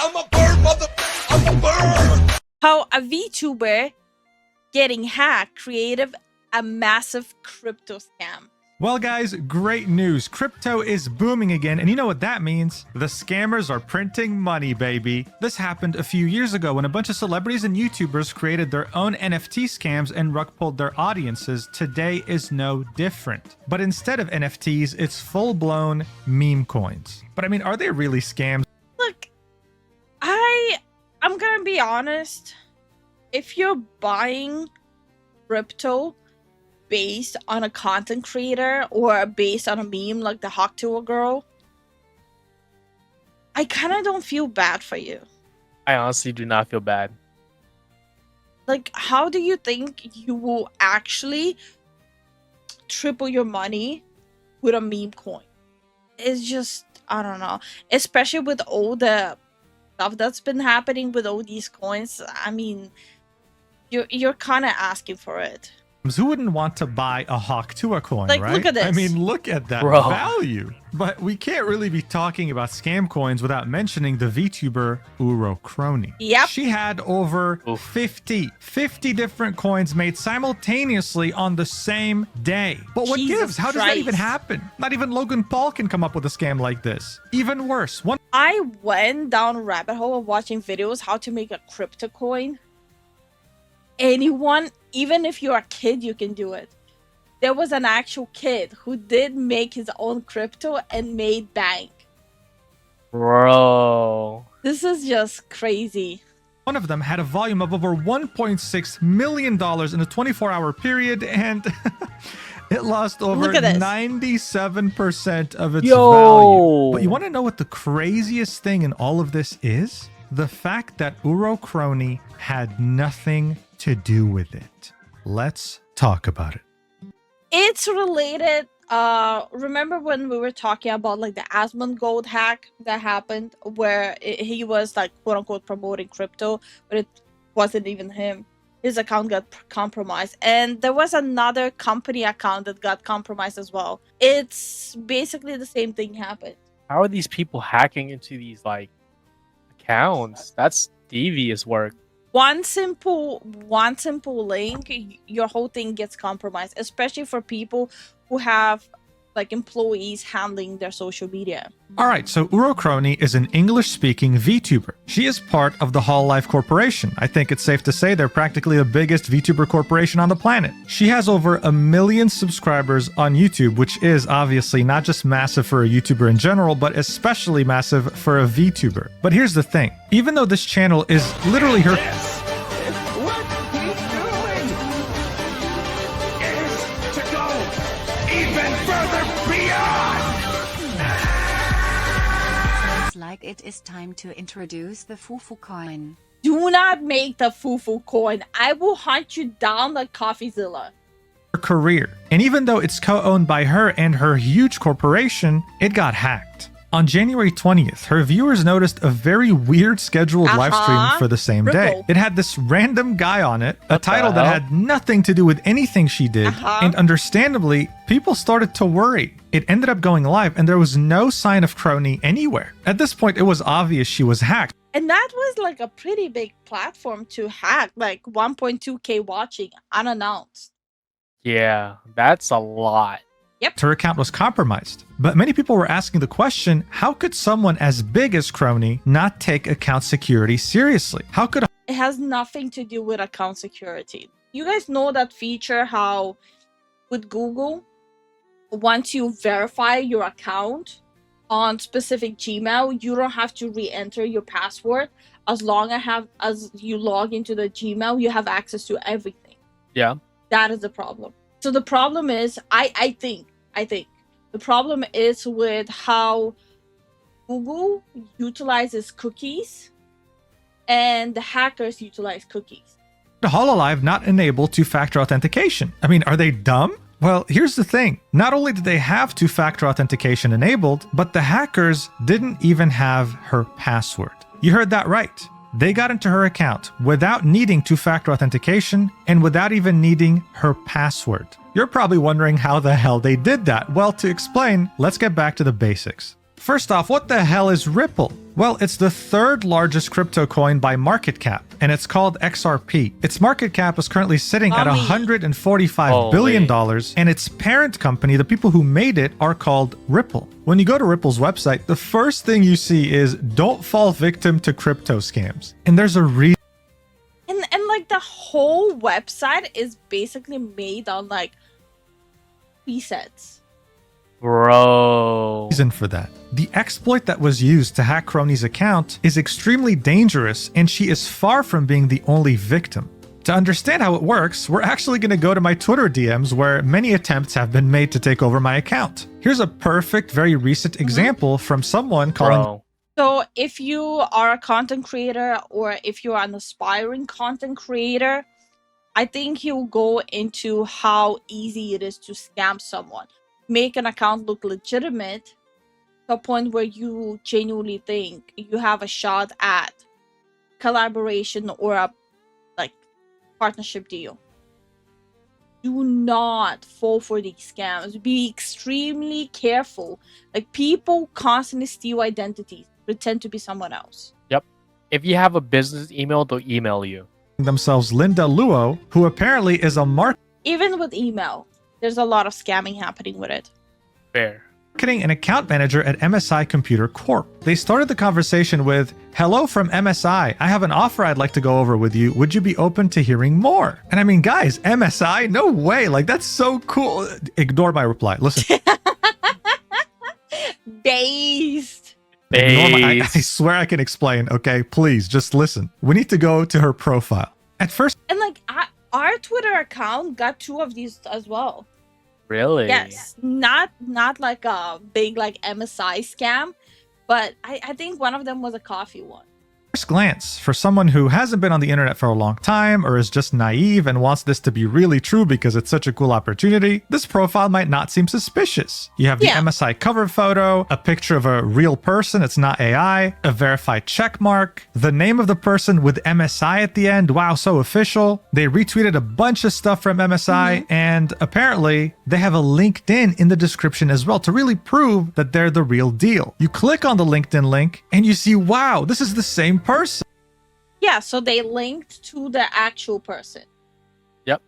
I'm a bird, mother. I'm a bird. How a VTuber getting hacked created a massive crypto scam. Well, guys, great news. Crypto is booming again, and you know what that means? The scammers are printing money, baby. This happened a few years ago when a bunch of celebrities and YouTubers created their own NFT scams and rug pulled their audiences. Today is no different. But instead of NFTs, it's full-blown meme coins. But I mean, are they really scams? Look, I'm gonna be honest. If you're buying crypto based on a content creator or based on a meme like the Hawk to a girl, I kind of don't feel bad for you. I honestly do not feel bad. Like, how do you think you will actually triple your money with a meme coin? It's just, I don't know. Especially with all the stuff that's been happening with all these coins. I mean, you're kind of asking for it. Who wouldn't want to buy a Hawk to a coin, Like, right? look at this. I mean, look at that Bro. value. But we can't really be talking about scam coins without mentioning the VTuber Uro Crony. Yep. She had over 50 different coins made simultaneously on the same day. But what Jesus gives? How does that even Christ. happen? Not even Logan Paul can come up with a scam like this. Even worse, I went down a rabbit hole of watching videos how to make a crypto coin. Anyone, even if you're a kid, you can do it. There was an actual kid who did make his own crypto and made bank. Bro. This is just crazy. one of them had a volume of over $1.6 million in a 24-hour period, and it lost over Look at this. 97% of its Yo. value. But you want to know what the craziest thing in all of this is? The fact that Uro Crony had nothing to do with it. Let's talk about it. It's related. Remember when we were talking about like the Asmund Gold hack that happened where he was like quote unquote promoting crypto, but it wasn't even him. His account got compromised, and there was another company account that got compromised as well. It's basically the same thing happened. How are these people hacking into these like accounts? That's devious work. One simple link, your whole thing gets compromised, especially for people who have like employees handling their social media. All right, so Uro Crony is an English-speaking VTuber. She is part of the Hololive Corporation. I think it's safe to say they're practically the biggest VTuber corporation on the planet. She has over 1 million subscribers on YouTube, which is obviously not just massive for a YouTuber in general, but especially massive for a VTuber. But here's the thing. Even though this channel is literally her... What he's doing is to go even further beyond. Sounds like it is time to introduce the Fufu coin. Do not make the Fufu coin. I will hunt you down like CoffeeZilla. career. And even though it's co-owned by her and her huge corporation, it got hacked. On January 20th, her viewers noticed a very weird scheduled live stream for the same day. Ripple. It had this random guy on it, a What the title that hell? had nothing to do with anything she did, and understandably, people started to worry. It ended up going live, and there was no sign of Crony anywhere. At this point, it was obvious she was hacked. And that was like a pretty big platform to hack, like 1.2K watching unannounced. Yeah, that's a lot. Her account was compromised. But many people were asking the question, how could someone as big as Crony not take account security seriously? How could It has nothing to do with account security. You guys know that feature how with Google, once you verify your account on specific Gmail, you don't have to re-enter your password. As long as you log into the Gmail, you have access to everything. Yeah. That is the problem. So the problem is, I think the problem is with how Google utilizes cookies and the hackers utilize cookies. Hololive not enable two-factor authentication? I mean, are they dumb? Well, here's the thing. Not only did they have two-factor authentication enabled, but the hackers didn't even have her password. You heard that right. They got into her account without needing two-factor authentication and without even needing her password. You're probably wondering how the hell they did that. Well, to explain, let's get back to the basics. First off, what the hell is Ripple? Well, it's the third largest crypto coin by market cap, and it's called XRP. Its market cap is currently sitting at $145 billion, and its parent company, the people who made it, are called Ripple. When you go to Ripple's website, the first thing you see is don't fall victim to crypto scams. And there's a reason. And like the whole website is basically made on like presets. Bro. Reason for that. The exploit that was used to hack Crony's account is extremely dangerous, and she is far from being the only victim. To understand how it works, we're actually going to go to my Twitter DMs where many attempts have been made to take over my account. Here's a perfect, very recent example from someone calling... So if you are a content creator or if you're an aspiring content creator, I think he'll go into how easy it is to scam someone. Make an account look legitimate to a point where you genuinely think you have a shot at collaboration or a like partnership deal. Do not fall for these scams. Be extremely careful. Like, people constantly steal identities, pretend to be someone else. Yep. If you have a business email, they'll email you. Themselves Linda Luo, who apparently is a Even with email, there's a lot of scamming happening with it. Fair. marketing and account manager at MSI Computer Corp. They started the conversation with, "Hello from MSI. I have an offer I'd like to go over with you. Would you be open to hearing more?" And I mean, guys, MSI? No way. Like, that's so cool. Ignore my reply. Listen. Based. I swear I can explain, okay? Please, just listen. We need to go to her profile. At first... And like, our Twitter account got 2 of these as well. Really? Yes. Not like a big like MSI scam, but I think one of them was a coffee one. First glance, for someone who hasn't been on the internet for a long time or is just naive and wants this to be really true because it's such a cool opportunity, this profile might not seem suspicious. You have the MSI cover photo, a picture of a real person, it's not AI, a verified check mark, the name of the person with MSI at the end. Wow, so official. They retweeted a bunch of stuff from MSI, and apparently they have a LinkedIn in the description as well to really prove that they're the real deal. You click on the LinkedIn link and you see, wow, this is the same person. Yeah, so they linked to the actual person. Yep.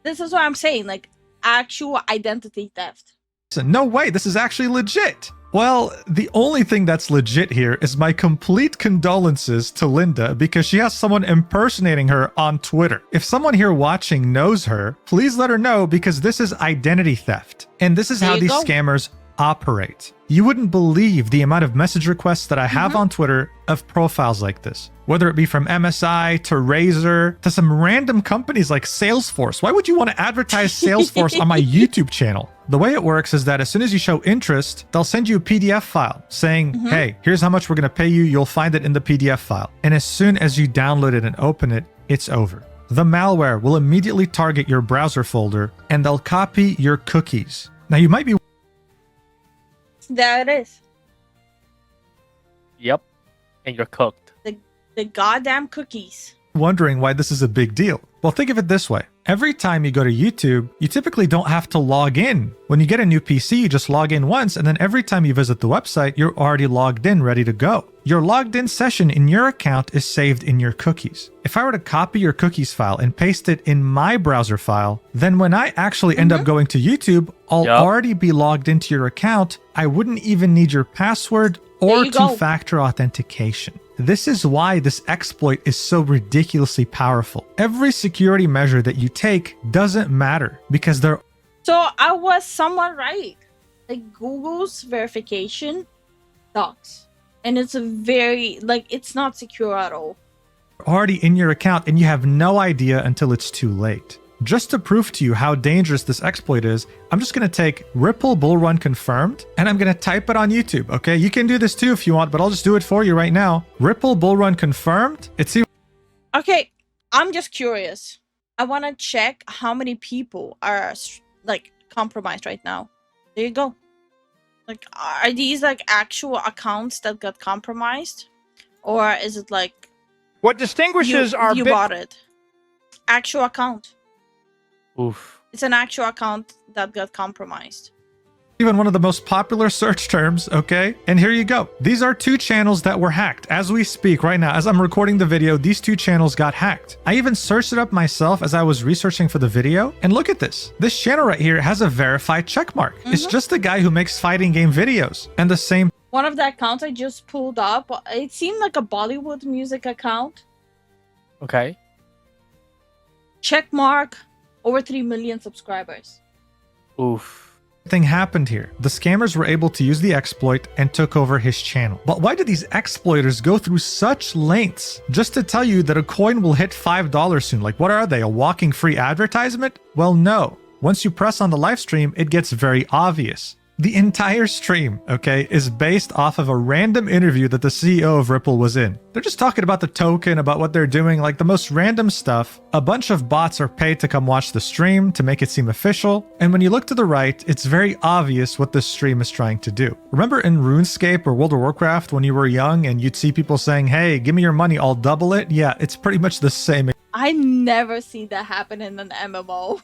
This is what I'm saying, like actual identity theft. No way, this is actually legit. Well, the only thing that's legit here is my complete condolences to Linda because she has someone impersonating her on Twitter. If someone here watching knows her, please let her know because this is identity theft. And this is how these scammers operate. You wouldn't believe the amount of message requests that I have on Twitter of profiles like this. Whether it be from MSI to Razer to some random companies like Salesforce. Why would you want to advertise Salesforce on my YouTube channel? The way it works is that as soon as you show interest, they'll send you a PDF file saying, hey, here's how much we're going to pay you. You'll find it in the PDF file. And as soon as you download it and open it, it's over. The malware will immediately target your browser folder and they'll copy your cookies. Now you might be... There it is. Yep. And you're cooked. The goddamn cookies. Wondering why this is a big deal. Well, think of it this way. Every time you go to YouTube, you typically don't have to log in. When you get a new PC, you just log in once, and then every time you visit the website, you're already logged in, ready to go. Your logged in session in your account is saved in your cookies. If I were to copy your cookies file and paste it in my browser file, then when I actually end up going to YouTube, I'll already be logged into your account. I wouldn't even need your password or two-factor authentication. This is why this exploit is so ridiculously powerful. Every security measure that you take doesn't matter because they're... So I was somewhat right. Like, Google's verification sucks. And it's a very, like, it's not secure at all. already in your account and you have no idea until it's too late. Just to prove to you how dangerous this exploit is, I'm just going to take Ripple Bull Run Confirmed and I'm going to type it on YouTube, okay? You can do this too if you want, but I'll just do it for you right now. Ripple Bull Run Confirmed. Okay, I'm just curious. I want to check how many people are, like, compromised right now. There you go. Like, are these, like, actual accounts that got compromised? Or is it, like... What distinguishes our... You bought it. Actual account. Oof. It's an actual account that got compromised. Even one of the most popular search terms, okay? And here you go. These are 2 channels that were hacked. As we speak right now, as I'm recording the video, these 2 channels got hacked. I even searched it up myself as I was researching for the video. And look at this. This channel right here has a verified checkmark. It's just a guy who makes fighting game videos. And the same... One of the accounts I just pulled up, it seemed like a Bollywood music account. Okay. Check mark, over 3 million subscribers. Oof. thing happened here. The scammers were able to use the exploit and took over his channel. But why do these exploiters go through such lengths just to tell you that a coin will hit $5 soon? Like, what are they, a walking free advertisement? Well, no. Once you press on the live stream, it gets very obvious. The entire stream, okay, is based off of a random interview that the CEO of Ripple was in. They're just talking about the token, about what they're doing, like the most random stuff. A bunch of bots are paid to come watch the stream to make it seem official. And when you look to the right, it's very obvious what this stream is trying to do. Remember in RuneScape or World of Warcraft when you were young and you'd see people saying, hey, give me your money, I'll double it? Yeah, it's pretty much the same. I never see that happen in an MMO.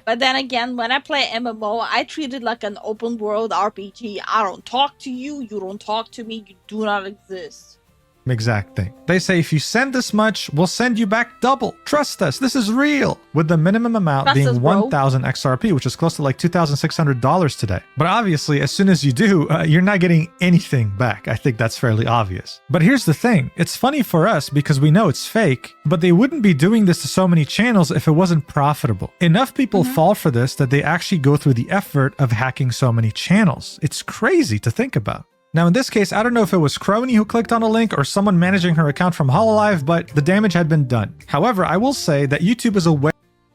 But then again, when I play MMO, I treat it like an open world RPG. I don't talk to you, you don't talk to me, you do not exist. Exact thing. They say if you send this much, we'll send you back double. Trust us, this is real. With the minimum amount Trust us, being bro. 1,000 XRP, which is close to like $2,600 today. But obviously, as soon as you do, you're not getting anything back. I think that's fairly obvious. But here's the thing. It's funny for us because we know it's fake, but they wouldn't be doing this to so many channels if it wasn't profitable. Enough people fall for this that they actually go through the effort of hacking so many channels. It's crazy to think about. Now, in this case, I don't know if it was Crony who clicked on a link or someone managing her account from Hololive, but the damage had been done. However, I will say that YouTube is aware.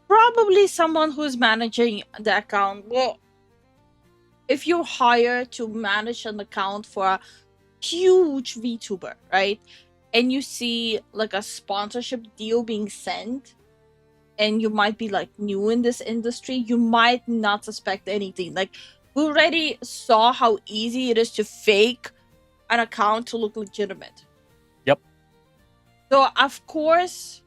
Probably someone who's managing the account. Well, if you're hired to manage an account for a huge VTuber, right? And you see like a sponsorship deal being sent, and you might be like new in this industry, you might not suspect anything. Like, we already saw how easy it is to fake an account to look legitimate. Yep. So, of course,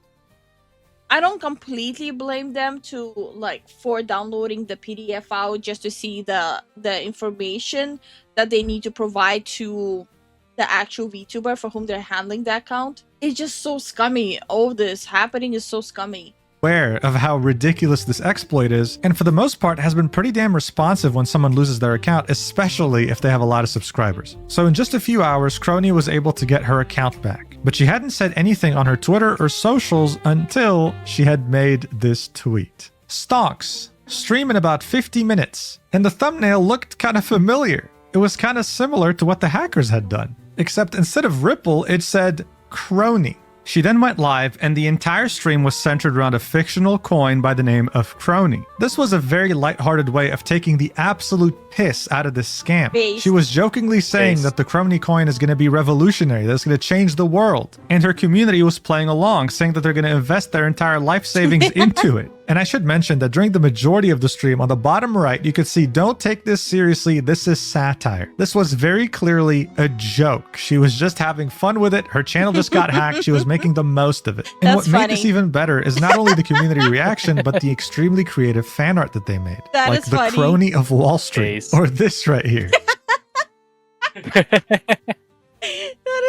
I don't completely blame them for downloading the PDF out just to see the information that they need to provide to the actual VTuber for whom they're handling the account. It's just so scummy. All this happening is so scummy. Aware of how ridiculous this exploit is, and for the most part has been pretty damn responsive when someone loses their account, especially if they have a lot of subscribers. So in just a few hours, Crony was able to get her account back, but she hadn't said anything on her Twitter or socials until she had made this tweet. Stonks. Stream in about 50 minutes. And the thumbnail looked kind of familiar. It was kind of similar to what the hackers had done, except instead of Ripple, it said Crony. She then went live, and the entire stream was centered around a fictional coin by the name of Crony. This was a very lighthearted way of taking the absolute piss out of this scam. Based. She was jokingly saying that the Crony coin is going to be revolutionary, that it's going to change the world. And her community was playing along, saying that they're going to invest their entire life savings into it. And I should mention that during the majority of the stream, on the bottom right, you could see, don't take this seriously, this is satire. This was very clearly a joke. She was just having fun with it. Her channel just got hacked. She was making the most of it. And That's what made funny. this even better is not only the community reaction, but the extremely creative fan art that they made. That like is the funny. Crony of Wall Street. Nice. Or this right here. That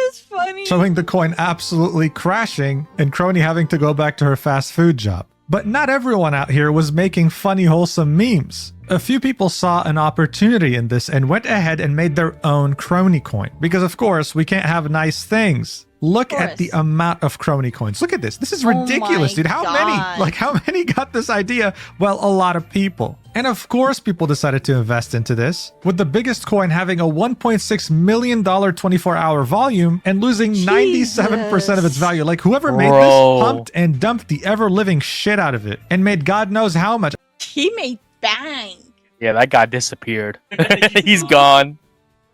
is funny. Showing the coin absolutely crashing and Crony having to go back to her fast food job. But not everyone out here was making funny, wholesome memes. A few people saw an opportunity in this and went ahead and made their own Crony coin. Because of course, we can't have nice things. Look at the amount of Crony coins. Look at this. This is ridiculous, my dude. How God. how many got this idea? Well, a lot of people. And of course, people decided to invest into this, with the biggest coin having a $1.6 million 24-hour volume and losing 97% of its value. Like, whoever made this pumped and dumped the ever-living shit out of it and made God knows how much. He made bang. Yeah, that guy disappeared. He's gone.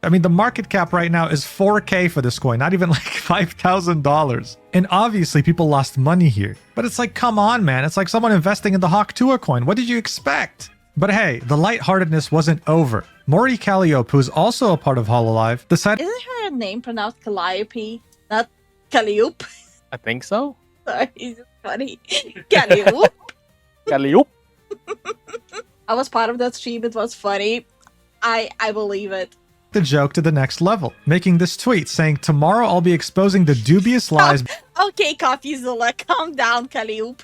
I mean, the market cap right now is 4K for this coin, not even like $5,000. And obviously, people lost money here. But it's like, come on, man. It's like someone investing in the Hawk Tua coin. What did you expect? But hey, the lightheartedness wasn't over. Maury Calliope, who's also a part of Hololive, decided... Isn't her name pronounced Calliope, not Calliope? I think so. Sorry, it's just funny. Calliope. Calliope. I was part of that stream. It was funny. I believe it. The joke to the next level, making this tweet saying, "Tomorrow I'll be exposing the dubious lies Okay, CoffeeZilla, calm down, Kaliup.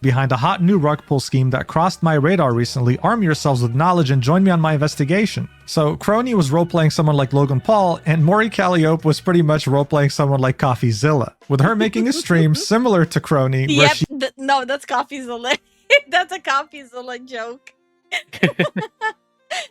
behind a hot new rug pull scheme that crossed my radar recently. Arm yourselves with knowledge and join me on my investigation." So Crony was roleplaying someone like Logan Paul, and Maury Calliope was pretty much roleplaying someone like CoffeeZilla, with her making a stream similar to Crony, where Yep, she no, that's CoffeeZilla. That's a CoffeeZilla joke.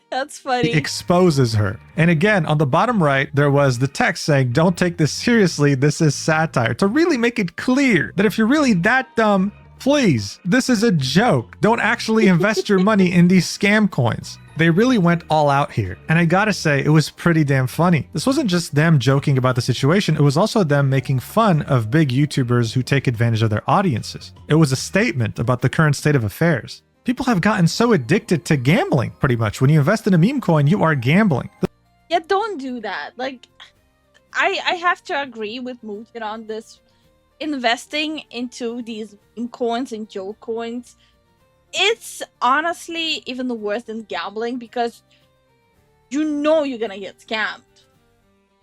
That's funny. exposes her. And again, on the bottom right, there was the text saying, "Don't take this seriously, this is satire," to really make it clear that if you're really that dumb, please, this is a joke. Don't actually invest your money in these scam coins. They really went all out here. And I gotta say, it was pretty damn funny. This wasn't just them joking about the situation, it was also them making fun of big YouTubers who take advantage of their audiences. It was a statement about the current state of affairs. People have gotten so addicted to gambling, pretty much. When you invest in a meme coin, you are gambling. Yeah, don't do that. Like, I have to agree with Mujin on this. Investing into these meme coins and joke coins, it's honestly even worse than gambling because you know you're gonna get scammed.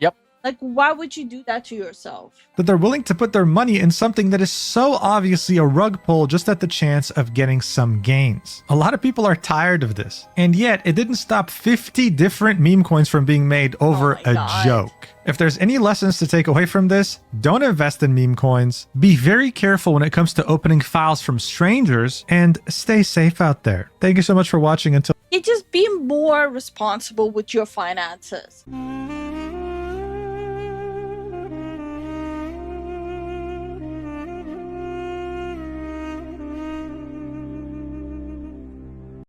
Yep. Like, why would you do that to yourself? That they're willing to put their money in something that is so obviously a rug pull just at the chance of getting some gains. A lot of people are tired of this. And yet, it didn't stop 50 different meme coins from being made over my a God. joke. If there's any lessons to take away from this, don't invest in meme coins, be very careful when it comes to opening files from strangers, and stay safe out there. Thank you so much for watching. Until You just be more responsible with your finances.